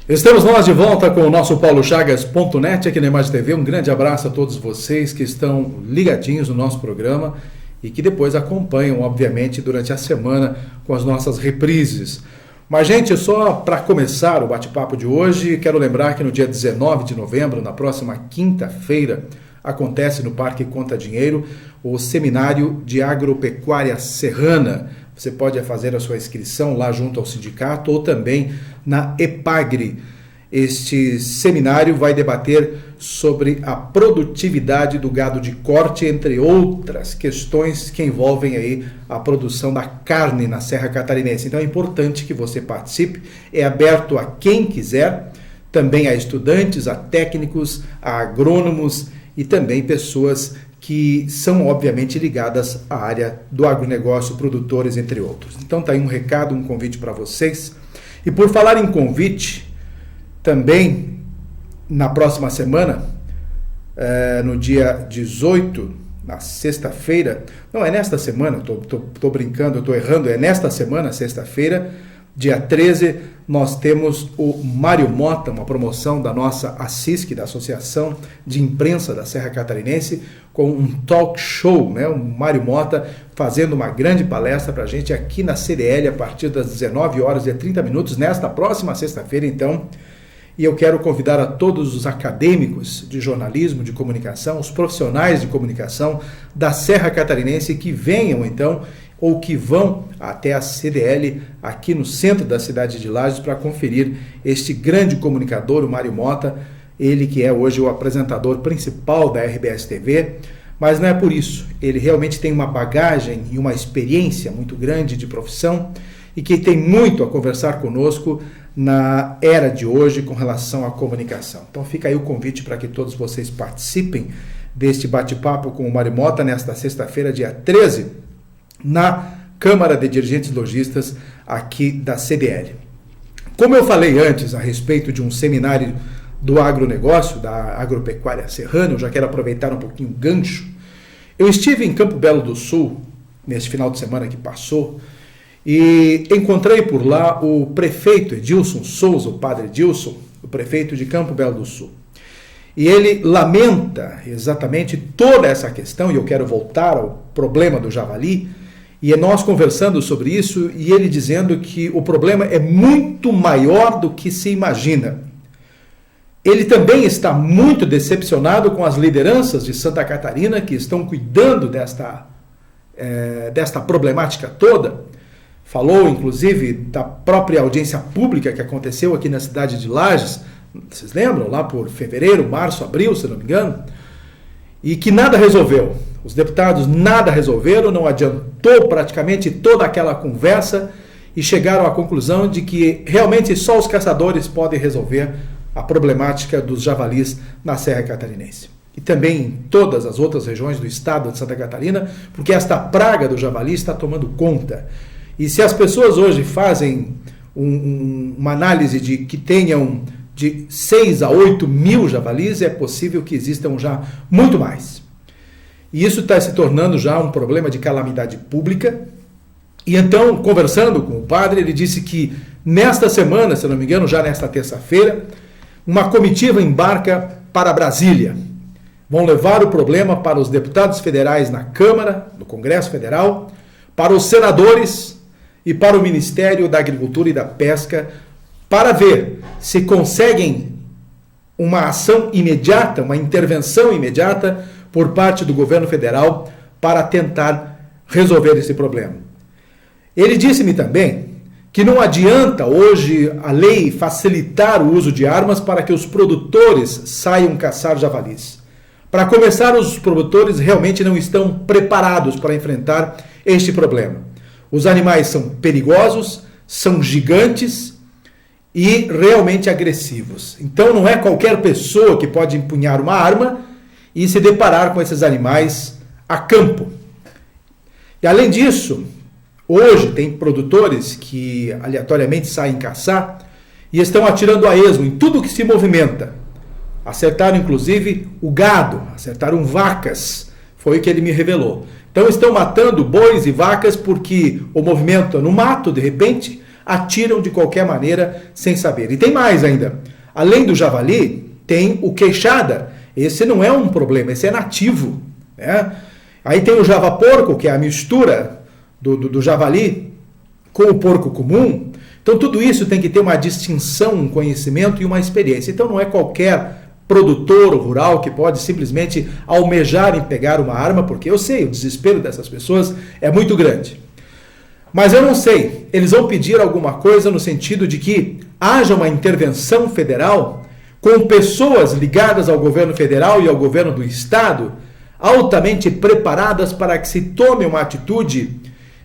Estamos nós de volta com o nosso paulochagas.net aqui na Imagem TV. Um grande abraço a todos vocês que estão ligadinhos no nosso programa e que depois acompanham, obviamente, durante a semana com as nossas reprises. Mas, gente, só para começar o bate-papo de hoje, quero lembrar que no dia 19 de novembro, na próxima quinta-feira, acontece no Parque Conta Dinheiro o Seminário de Agropecuária Serrana. Você pode fazer a sua inscrição lá junto ao sindicato ou também na EPAGRE. Este seminário vai debater sobre a produtividade do gado de corte, entre outras questões que envolvem aí a produção da carne na Serra Catarinense. Então é importante que você participe, é aberto a quem quiser, também a estudantes, a técnicos, a agrônomos e também pessoas que são obviamente ligadas à área do agronegócio, produtores, entre outros. Então tá aí um recado, um convite para vocês. E por falar em convite, também na próxima semana, no dia 18, na sexta-feira, não é nesta semana, tô brincando, eu tô errando, é nesta semana, sexta-feira, dia 13, nós temos o Mário Mota, uma promoção da nossa ASSISC, da Associação de Imprensa da Serra Catarinense, com um talk show, né? O Mário Mota fazendo uma grande palestra para a gente aqui na CDL a partir das 19 horas e 30 minutos, nesta próxima sexta-feira, então. E eu quero convidar a todos os acadêmicos de jornalismo, de comunicação, os profissionais de comunicação da Serra Catarinense que venham, então, ou que vão até a CDL aqui no centro da cidade de Lages para conferir este grande comunicador, o Mário Mota, ele que é hoje o apresentador principal da RBS TV, mas não é por isso, ele realmente tem uma bagagem e uma experiência muito grande de profissão e que tem muito a conversar conosco na era de hoje com relação à comunicação. Então fica aí o convite para que todos vocês participem deste bate-papo com o Mário Mota nesta sexta-feira, dia 13, na Câmara de Dirigentes Lojistas aqui da CDL. Como eu falei antes a respeito de um seminário do agronegócio, da agropecuária serrana, eu já quero aproveitar um pouquinho o gancho. Eu estive em Campo Belo do Sul, neste final de semana que passou, e encontrei por lá o prefeito Edilson Souza, o padre Edilson, o prefeito de Campo Belo do Sul. E ele lamenta exatamente toda essa questão, e eu quero voltar ao problema do javali, e é nós conversando sobre isso, e ele dizendo que o problema é muito maior do que se imagina. Ele também está muito decepcionado com as lideranças de Santa Catarina que estão cuidando desta problemática toda. Falou, inclusive, da própria audiência pública que aconteceu aqui na cidade de Lages, vocês lembram? Lá por fevereiro, março, abril, se não me engano, e que nada resolveu. Os deputados nada resolveram, não adiantou praticamente toda aquela conversa e chegaram à conclusão de que realmente só os caçadores podem resolver a problemática dos javalis na Serra Catarinense. E também em todas as outras regiões do estado de Santa Catarina, porque esta praga do javali está tomando conta. E se as pessoas hoje fazem uma análise de que tenham de 6 a 8 mil javalis, é possível que existam já muito mais. E isso está se tornando já um problema de calamidade pública. E então, conversando com o padre, ele disse que nesta semana, se não me engano, já nesta terça-feira, uma comitiva embarca para Brasília. Vão levar o problema para os deputados federais na Câmara, no Congresso Federal, para os senadores e para o Ministério da Agricultura e da Pesca, para ver se conseguem uma ação imediata, uma intervenção imediata por parte do governo federal para tentar resolver esse problema. Ele disse-me também que não adianta hoje a lei facilitar o uso de armas para que os produtores saiam caçar javalis. Para começar, os produtores realmente não estão preparados para enfrentar este problema. Os animais são perigosos, são gigantes e realmente agressivos. Então não é qualquer pessoa que pode empunhar uma arma e se deparar com esses animais a campo. E além disso, hoje tem produtores que aleatoriamente saem caçar e estão atirando a esmo em tudo que se movimenta. Acertaram inclusive o gado, acertaram vacas, foi o que ele me revelou. Então estão matando bois e vacas porque o movimento no mato, de repente, atiram de qualquer maneira sem saber. E tem mais ainda. Além do javali, tem o queixada. Esse não é um problema, esse é nativo, né? Aí tem o javaporco, que é a mistura do javali com o porco comum. Então tudo isso tem que ter uma distinção, um conhecimento e uma experiência. Então não é qualquer produtor rural que pode simplesmente almejar em pegar uma arma, porque eu sei, o desespero dessas pessoas é muito grande. Mas eu não sei, eles vão pedir alguma coisa no sentido de que haja uma intervenção federal com pessoas ligadas ao governo federal e ao governo do estado, altamente preparadas para que se tome uma atitude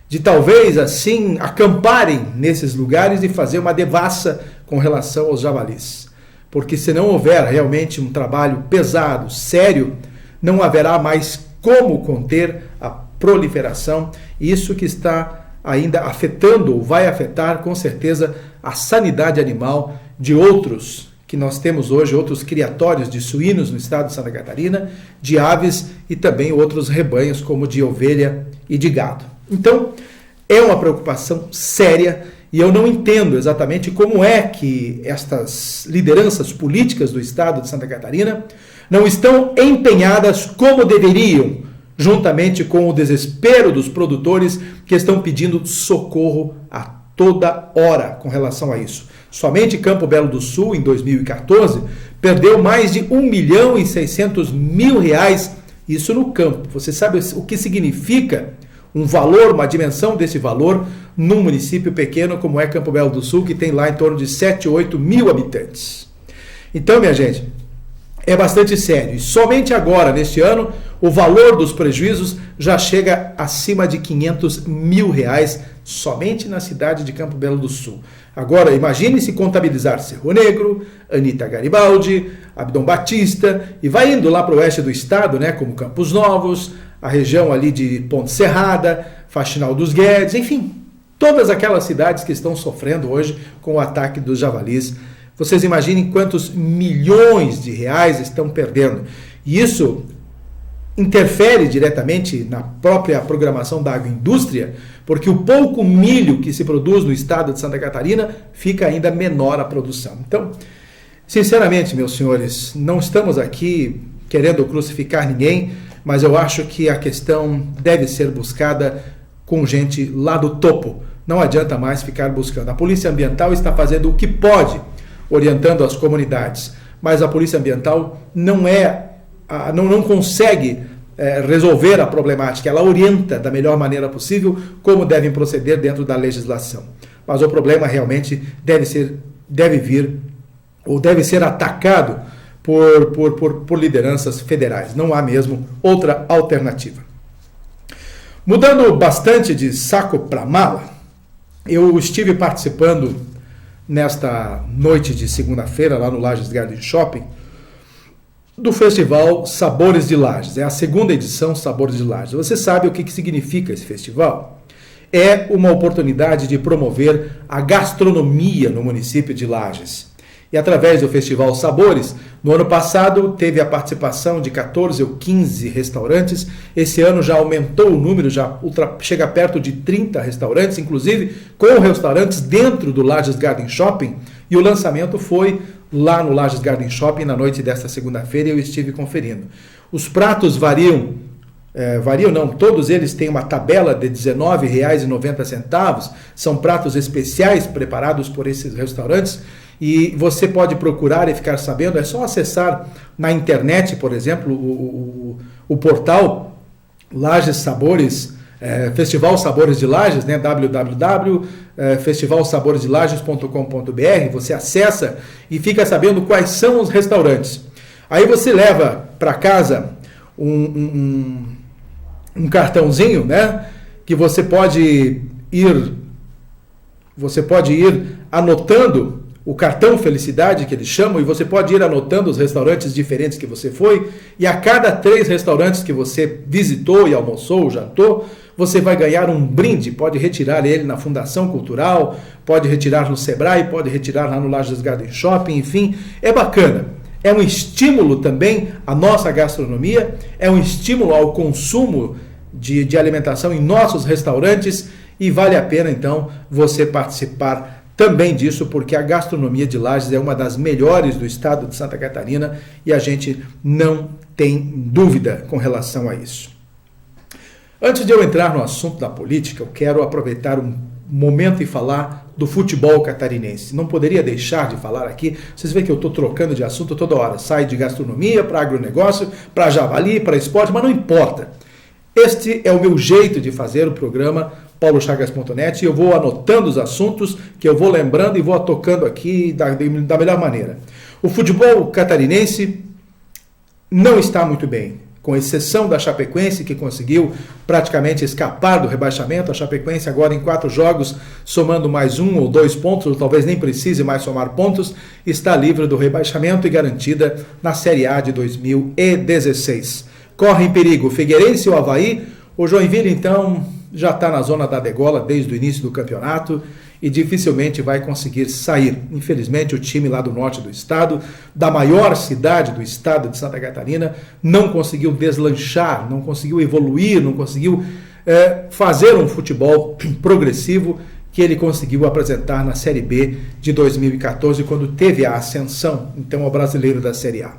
de talvez assim acamparem nesses lugares e fazer uma devassa com relação aos javalis. Porque se não houver realmente um trabalho pesado, sério, não haverá mais como conter a proliferação. Isso que está ainda afetando, ou vai afetar com certeza, a sanidade animal de outros que nós temos hoje, outros criatórios de suínos no estado de Santa Catarina, de aves e também outros rebanhos como de ovelha e de gado. Então, é uma preocupação séria. E eu não entendo exatamente como é que estas lideranças políticas do estado de Santa Catarina não estão empenhadas como deveriam, juntamente com o desespero dos produtores que estão pedindo socorro a toda hora com relação a isso. Somente Campo Belo do Sul, em 2014, perdeu mais de R$1.600.000, isso no campo. Você sabe o que significa um valor, uma dimensão desse valor num município pequeno como é Campo Belo do Sul, que tem lá em torno de 7, 8 mil habitantes. Então, minha gente, é bastante sério. E somente agora, neste ano, o valor dos prejuízos já chega acima de R$500 mil, somente na cidade de Campo Belo do Sul. Agora, imagine se contabilizar Cerro Negro, Anita Garibaldi, Abdom Batista, e vai indo lá para o oeste do estado, né, como Campos Novos, a região ali de Ponte Serrada, Faxinal dos Guedes, enfim, todas aquelas cidades que estão sofrendo hoje com o ataque dos javalis. Vocês imaginem quantos milhões de reais estão perdendo. E isso interfere diretamente na própria programação da agroindústria, porque o pouco milho que se produz no estado de Santa Catarina fica ainda menor a produção. Então, sinceramente, meus senhores, não estamos aqui querendo crucificar ninguém, mas eu acho que a questão deve ser buscada com gente lá do topo. Não adianta mais ficar buscando. A Polícia Ambiental está fazendo o que pode, orientando as comunidades, mas a Polícia Ambiental não consegue resolver a problemática. Ela orienta da melhor maneira possível como devem proceder dentro da legislação. Mas o problema realmente deve ser atacado por lideranças federais. Não há mesmo outra alternativa. Mudando bastante de saco para mala, eu estive participando nesta noite de segunda-feira lá no Lages Garden Shopping do Festival Sabores de Lages. É a segunda edição Sabores de Lages. Você sabe o que significa esse festival? É uma oportunidade de promover a gastronomia no município de Lages. E através do Festival Sabores, no ano passado teve a participação de 14 ou 15 restaurantes. Esse ano já aumentou o número, chega perto de 30 restaurantes, inclusive com restaurantes dentro do Lages Garden Shopping. E o lançamento foi lá no Lages Garden Shopping na noite desta segunda-feira e eu estive conferindo. Os pratos variam não, todos eles têm uma tabela de R$19,90. São pratos especiais preparados por esses restaurantes. E você pode procurar e ficar sabendo, é só acessar na internet, por exemplo, o portal Lages Sabores, Festival Sabores de Lages, né, www.festivalsaboresdelages.com.br. Você acessa e fica sabendo quais são os restaurantes. Aí você leva para casa um cartãozinho, né, que você pode ir anotando o cartão Felicidade, que eles chamam, e você pode ir anotando os restaurantes diferentes que você foi, e a cada 3 restaurantes que você visitou e almoçou, jantou, você vai ganhar um brinde. Pode retirar ele na Fundação Cultural, pode retirar no Sebrae, pode retirar lá no Lages Garden Shopping, enfim, é bacana. É um estímulo também à nossa gastronomia, é um estímulo ao consumo de alimentação em nossos restaurantes, e vale a pena então você participar também disso, porque a gastronomia de Lages é uma das melhores do estado de Santa Catarina e a gente não tem dúvida com relação a isso. Antes de eu entrar no assunto da política, eu quero aproveitar um momento e falar do futebol catarinense. Não poderia deixar de falar aqui. Vocês veem que eu estou trocando de assunto toda hora. Sai de gastronomia para agronegócio, para javali, para esporte, mas não importa. Este é o meu jeito de fazer o programa paulochagas.net e eu vou anotando os assuntos que eu vou lembrando e vou tocando aqui da melhor maneira. O futebol catarinense não está muito bem, com exceção da Chapecoense, que conseguiu praticamente escapar do rebaixamento. A Chapecoense agora em 4 jogos, somando mais 1 ou 2 pontos, ou talvez nem precise mais somar pontos, está livre do rebaixamento e garantida na Série A de 2016. Corre em perigo o Figueirense e o Avaí. O Joinville, então, já está na zona da degola desde o início do campeonato e dificilmente vai conseguir sair. Infelizmente, o time lá do norte do estado, da maior cidade do estado de Santa Catarina, não conseguiu deslanchar, não conseguiu evoluir, não conseguiu fazer um futebol progressivo que ele conseguiu apresentar na Série B de 2014, quando teve a ascensão, então, ao brasileiro da Série A.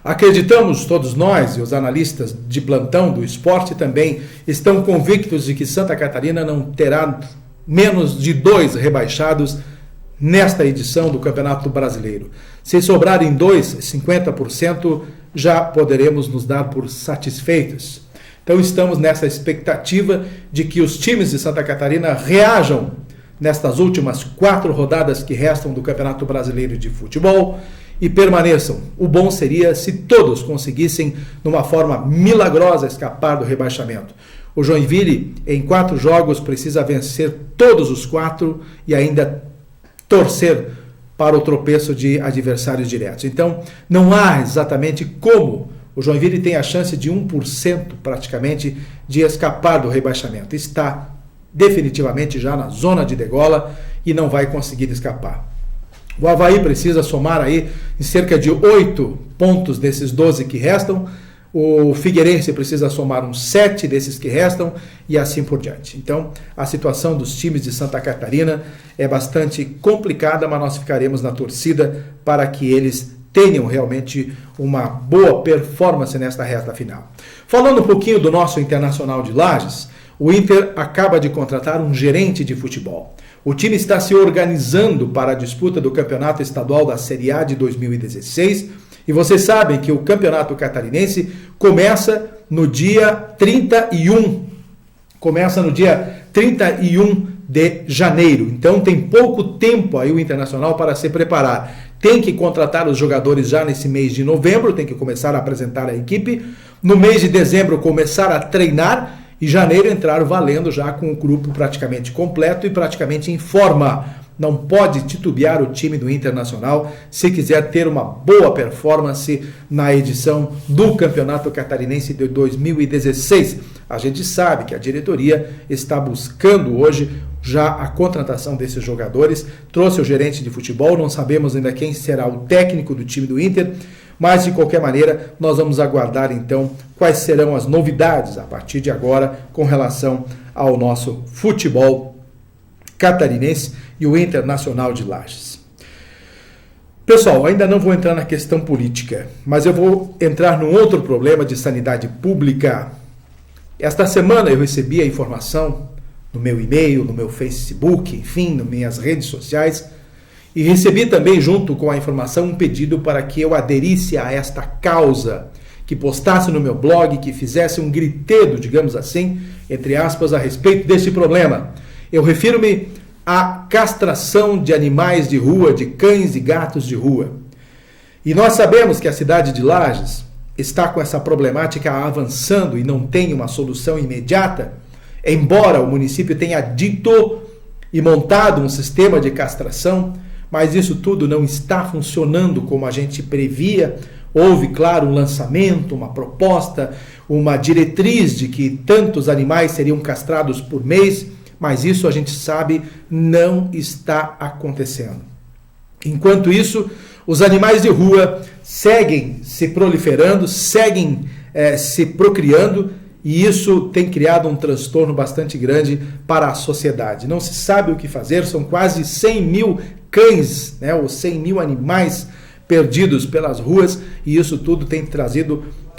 Acreditamos, todos nós e os analistas de plantão do esporte também estão convictos de que Santa Catarina não terá menos de 2 rebaixados nesta edição do Campeonato Brasileiro. Se sobrarem 2, 50%, já poderemos nos dar por satisfeitos. Então estamos nessa expectativa de que os times de Santa Catarina reajam nestas últimas 4 rodadas que restam do Campeonato Brasileiro de Futebol e permaneçam. O bom seria se todos conseguissem, numa forma milagrosa, escapar do rebaixamento. O Joinville, em 4 jogos, precisa vencer todos os 4 e ainda torcer para o tropeço de adversários diretos. Então, não há exatamente como o Joinville tem a chance de 1% praticamente de escapar do rebaixamento. Está definitivamente já na zona de degola e não vai conseguir escapar. O Avaí precisa somar aí em cerca de 8 pontos desses 12 que restam. O Figueirense precisa somar uns 7 desses que restam e assim por diante. Então, a situação dos times de Santa Catarina é bastante complicada, mas nós ficaremos na torcida para que eles tenham realmente uma boa performance nesta reta final. Falando um pouquinho do nosso Internacional de Lages, o Inter acaba de contratar um gerente de futebol. O time está se organizando para a disputa do Campeonato Estadual da Série A de 2016 e vocês sabem que o Campeonato Catarinense começa no dia 31. Começa no dia 31 de janeiro. Então tem pouco tempo aí o Internacional para se preparar. Tem que contratar os jogadores já nesse mês de novembro, tem que começar a apresentar a equipe. No mês de dezembro começar a treinar. E janeiro entrar valendo já com o grupo praticamente completo e praticamente em forma. Não pode titubear o time do Internacional se quiser ter uma boa performance na edição do Campeonato Catarinense de 2016. A gente sabe que a diretoria está buscando hoje já a contratação desses jogadores. Trouxe o gerente de futebol, não sabemos ainda quem será o técnico do time do Inter. Mas, de qualquer maneira, nós vamos aguardar, então, quais serão as novidades a partir de agora com relação ao nosso futebol catarinense e o Internacional de Lages. Pessoal, ainda não vou entrar na questão política, mas eu vou entrar num outro problema de sanidade pública. Esta semana eu recebi a informação no meu e-mail, no meu Facebook, enfim, nas minhas redes sociais, e recebi também, junto com a informação, um pedido para que eu aderisse a esta causa, que postasse no meu blog, que fizesse um gritedo, digamos assim, entre aspas, a respeito desse problema. Eu refiro-me à castração de animais de rua, de cães e gatos de rua. E nós sabemos que a cidade de Lages está com essa problemática avançando e não tem uma solução imediata, embora o município tenha dito e montado um sistema de castração, mas isso tudo não está funcionando como a gente previa. Houve, claro, um lançamento, uma proposta, uma diretriz de que tantos animais seriam castrados por mês, mas isso a gente sabe não está acontecendo. Enquanto isso, os animais de rua seguem se proliferando, seguem se procriando e isso tem criado um transtorno bastante grande para a sociedade. Não se sabe o que fazer, são quase 100 mil cães, né, ou 100 mil animais perdidos pelas ruas, e isso tudo tem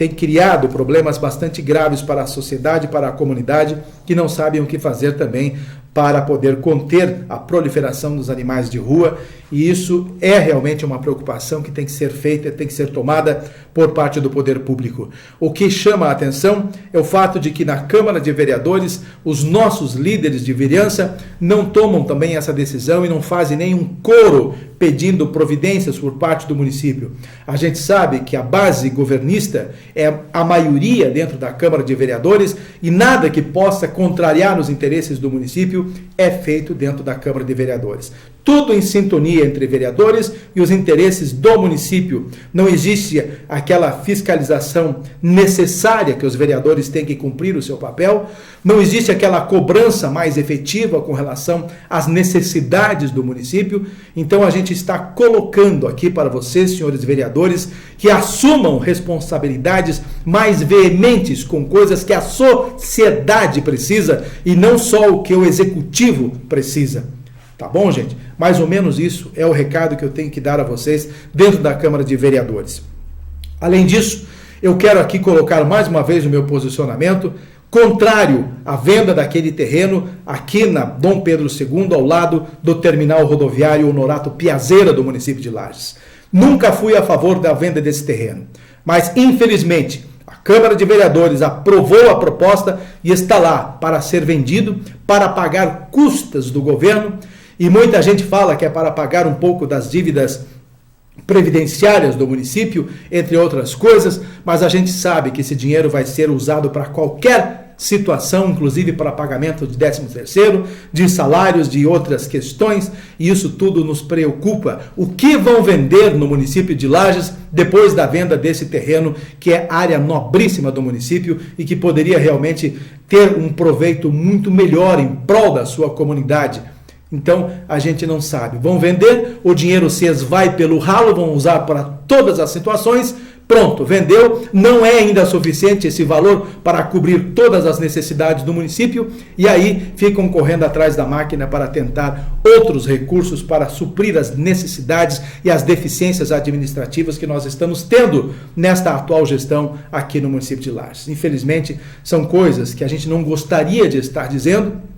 criado problemas bastante graves para a sociedade, para a comunidade, que não sabem o que fazer também para poder conter a proliferação dos animais de rua, e isso é realmente uma preocupação que tem que ser feita, tem que ser tomada por parte do poder público. O que chama a atenção é o fato de que na Câmara de Vereadores os nossos líderes de vereança não tomam também essa decisão e não fazem nenhum coro pedindo providências por parte do município. A gente sabe que a base governista é a maioria dentro da Câmara de Vereadores e nada que possa contrariar os interesses do município é feito dentro da Câmara de Vereadores. Tudo em sintonia entre vereadores e os interesses do município. Não existe aquela fiscalização necessária que os vereadores têm que cumprir o seu papel. Não existe aquela cobrança mais efetiva com relação às necessidades do município. Então a gente está colocando aqui para vocês, senhores vereadores, que assumam responsabilidades mais veementes com coisas que a sociedade precisa e não só o que o executivo precisa. Tá bom, gente? Mais ou menos isso é o recado que eu tenho que dar a vocês dentro da Câmara de Vereadores. Além disso, eu quero aqui colocar mais uma vez o meu posicionamento contrário à venda daquele terreno aqui na Dom Pedro II, ao lado do terminal rodoviário Honorato Piazeira do município de Lages. Nunca fui a favor da venda desse terreno, mas infelizmente a Câmara de Vereadores aprovou a proposta e está lá para ser vendido, para pagar custas do governo. E muita gente fala que é para pagar um pouco das dívidas previdenciárias do município, entre outras coisas, mas a gente sabe que esse dinheiro vai ser usado para qualquer situação, inclusive para pagamento de 13º, de salários, de outras questões, e isso tudo nos preocupa. O que vão vender no município de Lages depois da venda desse terreno, que é área nobríssima do município e que poderia realmente ter um proveito muito melhor em prol da sua comunidade? Então, a gente não sabe. Vão vender, o dinheiro se esvai pelo ralo, vão usar para todas as situações. Pronto, vendeu. Não é ainda suficiente esse valor para cobrir todas as necessidades do município. E aí ficam correndo atrás da máquina para tentar outros recursos para suprir as necessidades e as deficiências administrativas que nós estamos tendo nesta atual gestão aqui no município de Lages. Infelizmente, são coisas que a gente não gostaria de estar dizendo.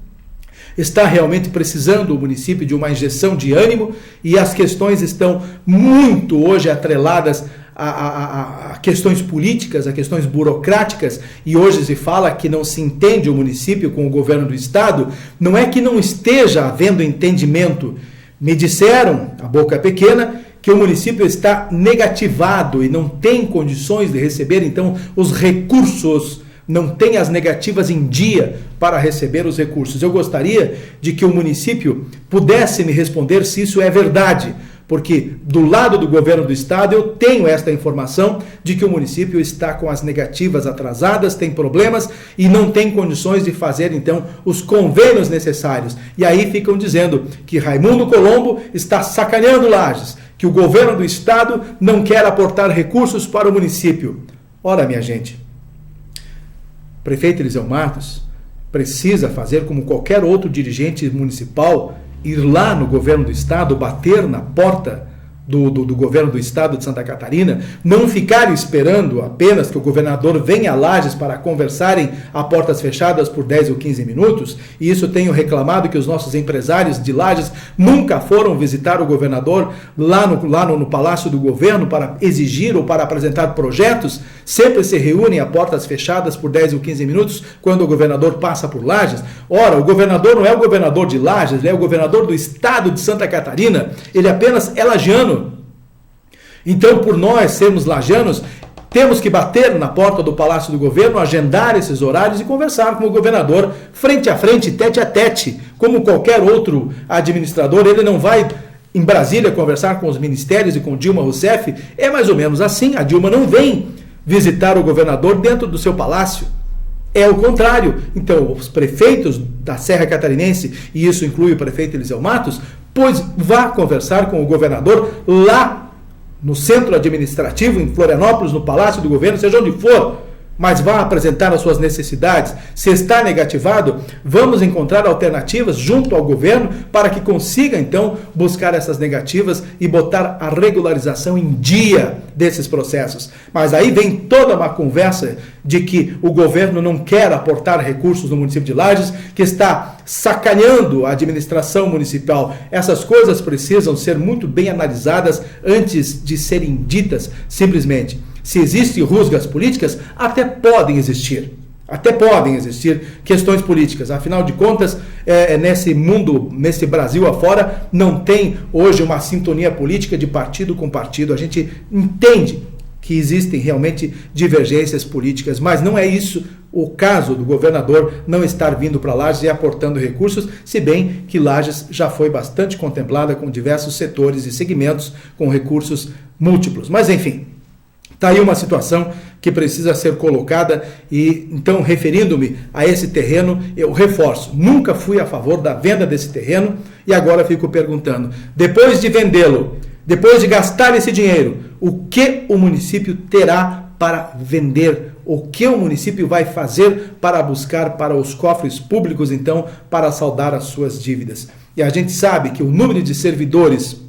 Está realmente precisando o município de uma injeção de ânimo e as questões estão muito hoje atreladas a questões políticas, a questões burocráticas, e hoje se fala que não se entende o município com o governo do estado. Não é que não esteja havendo entendimento. Me disseram, a boca pequena, que o município está negativado e não tem condições de receber então os recursos, não tem as negativas em dia para receber os recursos. Eu gostaria de que o município pudesse me responder se isso é verdade, porque do lado do governo do estado eu tenho esta informação de que o município está com as negativas atrasadas, tem problemas e não tem condições de fazer então os convênios necessários. E aí ficam dizendo que Raimundo Colombo está sacaneando Lages, que o governo do estado não quer aportar recursos para o município. Ora, minha gente, o prefeito Eliseu Matos precisa fazer como qualquer outro dirigente municipal, ir lá no governo do estado, bater na porta do governo do estado de Santa Catarina, não ficar esperando apenas que o governador venha a Lages para conversarem a portas fechadas por 10 ou 15 minutos, e isso tenho reclamado que os nossos empresários de Lages nunca foram visitar o governador lá no Palácio do Governo para exigir ou para apresentar projetos, sempre se reúnem a portas fechadas por 10 ou 15 minutos quando o governador passa por Lages. Ora, o governador não é o governador de Lages, ele é o governador do estado de Santa Catarina, ele apenas é lagiano. Então, por nós sermos lajanos, temos que bater na porta do Palácio do Governo, agendar esses horários e conversar com o governador frente a frente, tete a tete, como qualquer outro administrador. Ele não vai em Brasília conversar com os ministérios e com Dilma Rousseff. É mais ou menos assim. A Dilma não vem visitar o governador dentro do seu palácio. É o contrário. Então, os prefeitos da Serra Catarinense, e isso inclui o prefeito Eliseu Matos, pois vá conversar com o governador lá no centro administrativo, em Florianópolis, no Palácio do Governo, seja onde for. mas vá apresentar as suas necessidades. Se está negativado, vamos encontrar alternativas junto ao governo para que consiga, então, buscar essas negativas e botar a regularização em dia desses processos. Mas aí vem toda uma conversa de que o governo não quer aportar recursos no município de Lages, que está sacaneando a administração municipal. Essas coisas precisam ser muito bem analisadas antes de serem ditas simplesmente. Se existem rusgas políticas, até podem existir questões políticas. Afinal de contas, nesse mundo, nesse Brasil afora, não tem hoje uma sintonia política de partido com partido. A gente entende que existem realmente divergências políticas, mas não é isso o caso do governador não estar vindo para Lages e aportando recursos, se bem que Lages já foi bastante contemplada com diversos setores e segmentos com recursos múltiplos. Mas enfim, está aí uma situação que precisa ser colocada e, então, referindo-me a esse terreno, eu reforço, nunca fui a favor da venda desse terreno e agora fico perguntando, depois de vendê-lo, depois de gastar esse dinheiro, o que o município terá para vender? O que o município vai fazer para buscar para os cofres públicos, então, para saldar as suas dívidas? E a gente sabe que o número de servidores,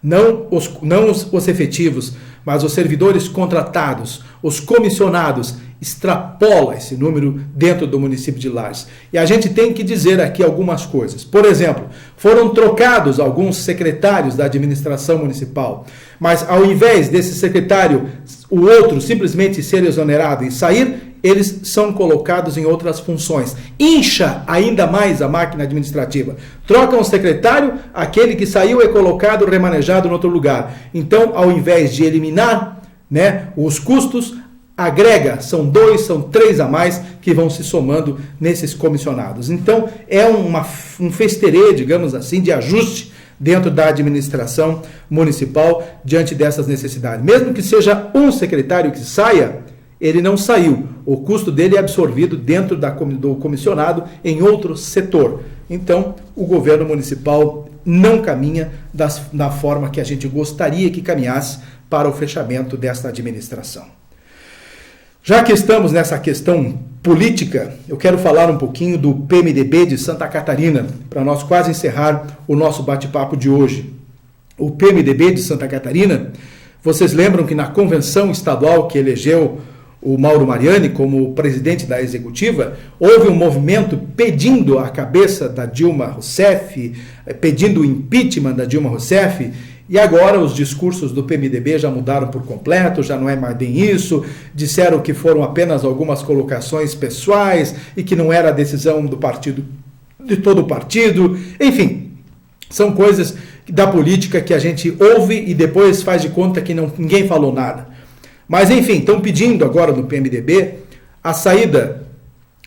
não os efetivos, mas os servidores contratados, os comissionados, extrapola esse número dentro do município de Lages. E a gente tem que dizer aqui algumas coisas. Por exemplo, foram trocados alguns secretários da administração municipal, mas ao invés desse secretário, o outro simplesmente ser exonerado e sair, eles são colocados em outras funções. Incha ainda mais a máquina administrativa. Trocam o secretário, aquele que saiu é colocado, remanejado em outro lugar. Então, ao invés de eliminar, os custos, agrega, são 2, são 3 a mais que vão se somando nesses comissionados. Então, é um festeirê, digamos assim, de ajuste dentro da administração municipal diante dessas necessidades. Mesmo que seja um secretário que saia, ele não saiu. O custo dele é absorvido dentro do comissionado em outro setor. Então, o governo municipal não caminha da forma que a gente gostaria que caminhasse para o fechamento desta administração. Já que estamos nessa questão política, eu quero falar um pouquinho do PMDB de Santa Catarina, para nós quase encerrar o nosso bate-papo de hoje. O PMDB de Santa Catarina, vocês lembram que na convenção estadual que elegeu o Mauro Mariani como presidente da executiva, houve um movimento pedindo a cabeça da Dilma Rousseff, pedindo o impeachment da Dilma Rousseff, e agora os discursos do PMDB já mudaram por completo, já não é mais bem isso, disseram que foram apenas algumas colocações pessoais e que não era a decisão do partido, de todo o partido, enfim, são coisas da política que a gente ouve e depois faz de conta que ninguém falou nada. Mas enfim, estão pedindo agora do PMDB a saída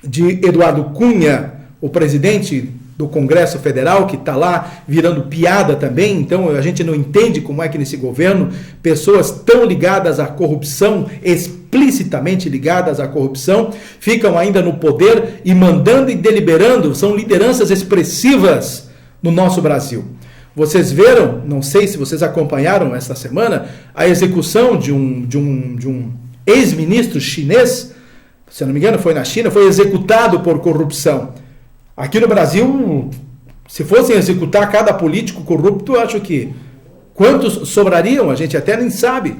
de Eduardo Cunha, o presidente do Congresso Federal, que está lá virando piada também. Então a gente não entende como é que nesse governo pessoas tão ligadas à corrupção, explicitamente ligadas à corrupção, ficam ainda no poder e mandando e deliberando, são lideranças expressivas no nosso Brasil. Vocês viram, não sei se vocês acompanharam esta semana, a execução de um ex-ministro chinês, se eu não me engano foi na China, foi executado por corrupção. Aqui no Brasil, se fossem executar cada político corrupto, eu acho que quantos sobrariam, a gente até nem sabe.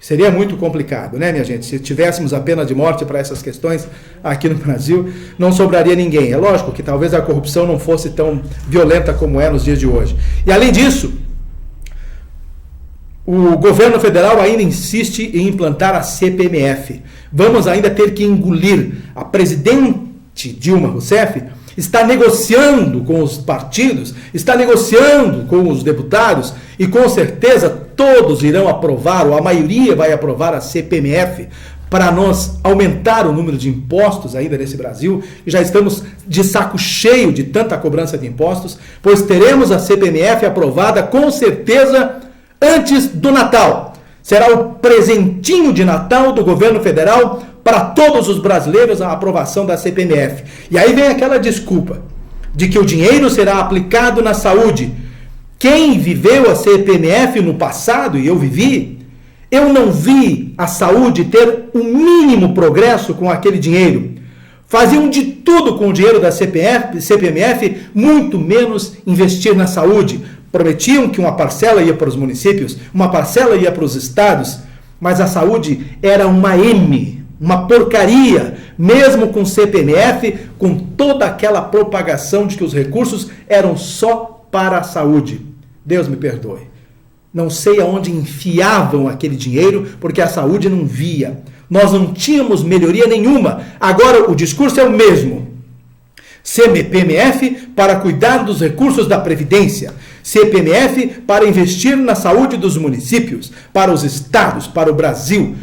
Seria muito complicado, né, minha gente? Se tivéssemos a pena de morte para essas questões aqui no Brasil, não sobraria ninguém. É lógico que talvez a corrupção não fosse tão violenta como é nos dias de hoje. E além disso, o governo federal ainda insiste em implantar a CPMF. Vamos ainda ter que engolir. A presidente Dilma Rousseff está negociando com os partidos, está negociando com os deputados e com certeza todos irão aprovar, ou a maioria vai aprovar a CPMF para nós aumentar o número de impostos ainda nesse Brasil, e já estamos de saco cheio de tanta cobrança de impostos, pois teremos a CPMF aprovada com certeza antes do Natal. Será o presentinho de Natal do governo federal para todos os brasileiros a aprovação da CPMF. E aí vem aquela desculpa de que o dinheiro será aplicado na saúde. Quem viveu a CPMF no passado, e eu vivi, Eu não vi a saúde ter um mínimo progresso com aquele dinheiro. Faziam de tudo com o dinheiro da CPMF, muito menos investir na saúde. Prometiam que uma parcela ia para os municípios, uma parcela ia para os estados, mas a saúde era uma uma porcaria, mesmo com CPMF, com toda aquela propagação de que os recursos eram só para a saúde. Deus me perdoe. Não sei aonde enfiavam aquele dinheiro, porque a saúde não via. Nós não tínhamos melhoria nenhuma. Agora o discurso é o mesmo. CPMF para cuidar dos recursos da Previdência. CPMF para investir na saúde dos municípios, para os estados, para o Brasil.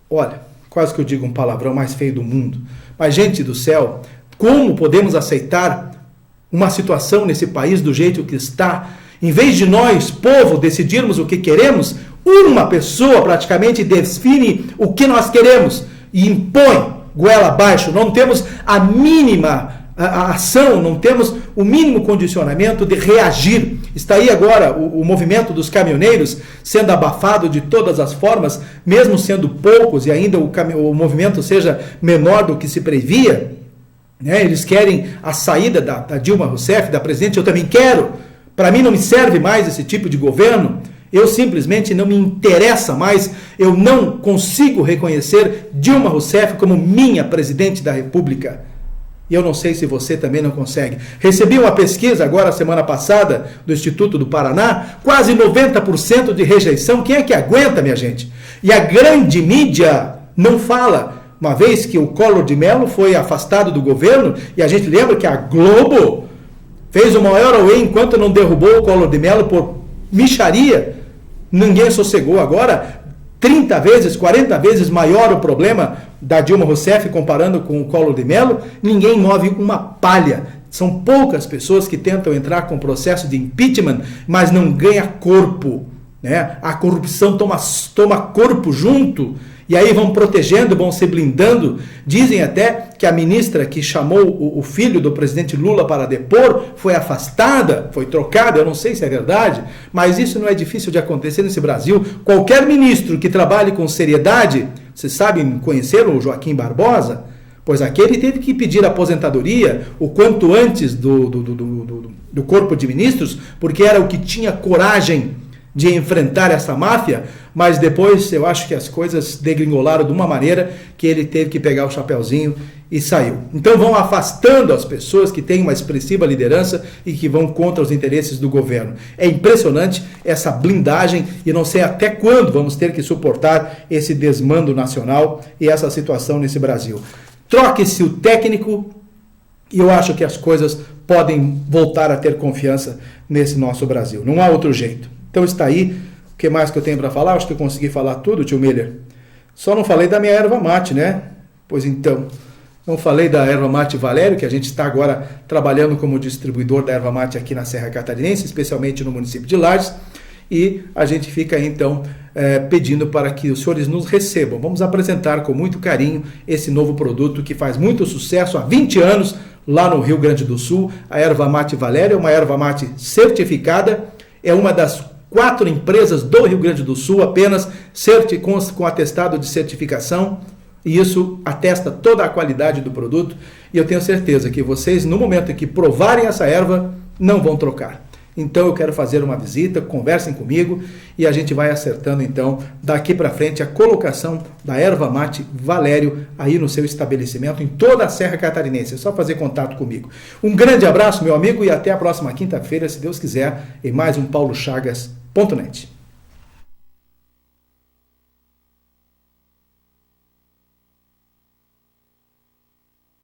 Olha, quase que eu digo um palavrão mais feio do mundo. Mas, gente do céu, como podemos aceitar uma situação nesse país do jeito que está? Em vez de nós, povo, decidirmos o que queremos, uma pessoa praticamente define o que nós queremos e impõe goela abaixo. Não temos a mínima ação, não temos o mínimo condicionamento de reagir. Está aí agora o movimento dos caminhoneiros sendo abafado de todas as formas, mesmo sendo poucos e ainda o movimento seja menor do que se previa. Né? Eles querem a saída da Dilma Rousseff, da presidente. Eu também quero. Para mim não me serve mais esse tipo de governo. Eu simplesmente não me interessa mais, eu não consigo reconhecer Dilma Rousseff como minha presidente da República. E eu não sei se você também não consegue. Recebi uma pesquisa agora, semana passada, do Instituto do Paraná, quase 90% de rejeição. Quem é que aguenta, minha gente? E a grande mídia não fala. Uma vez que o Collor de Mello foi afastado do governo, e a gente lembra que a Globo fez o maior auê enquanto não derrubou o Collor de Mello por mixaria. Ninguém sossegou. Agora, 30 vezes, 40 vezes maior o problema da Dilma Rousseff comparando com o Collor de Mello. Ninguém move uma palha. São poucas pessoas que tentam entrar com o processo de impeachment, mas não ganha corpo. Né? A corrupção toma corpo junto. E aí vão protegendo, vão se blindando. Dizem até que a ministra que chamou o filho do presidente Lula para depor foi afastada, foi trocada. Eu não sei se é verdade, mas isso não é difícil de acontecer nesse Brasil. Qualquer ministro que trabalhe com seriedade, vocês sabem, conheceram o Joaquim Barbosa? Pois aquele teve que pedir aposentadoria o quanto antes do corpo de ministros, porque era o que tinha coragem de enfrentar essa máfia, mas depois eu acho que as coisas degringolaram de uma maneira que ele teve que pegar o chapeuzinho e saiu. Então vão afastando as pessoas que têm uma expressiva liderança e que vão contra os interesses do governo. É impressionante essa blindagem e não sei até quando vamos ter que suportar esse desmando nacional e essa situação nesse Brasil. Troque-se o técnico e eu acho que as coisas podem voltar a ter confiança nesse nosso Brasil. Não há outro jeito. Então está aí, o que mais que eu tenho para falar? Acho que eu consegui falar tudo, tio Miller. Só não falei da minha erva mate, né? Pois então, não falei da erva mate Valério, que a gente está agora trabalhando como distribuidor da erva mate aqui na Serra Catarinense, especialmente no município de Lages, e a gente fica aí então pedindo para que os senhores nos recebam. Vamos apresentar com muito carinho esse novo produto que faz muito sucesso há 20 anos lá no Rio Grande do Sul. A erva mate Valério é uma erva mate certificada, é uma das 4 empresas do Rio Grande do Sul apenas com atestado de certificação, e isso atesta toda a qualidade do produto, e eu tenho certeza que vocês, no momento em que provarem essa erva, não vão trocar. Então eu quero fazer uma visita, conversem comigo, e a gente vai acertando então, daqui para frente, a colocação da erva mate Valério aí no seu estabelecimento, em toda a Serra Catarinense. É só fazer contato comigo. Um grande abraço, meu amigo, e até a próxima quinta-feira, se Deus quiser, em mais um paulochagas.net.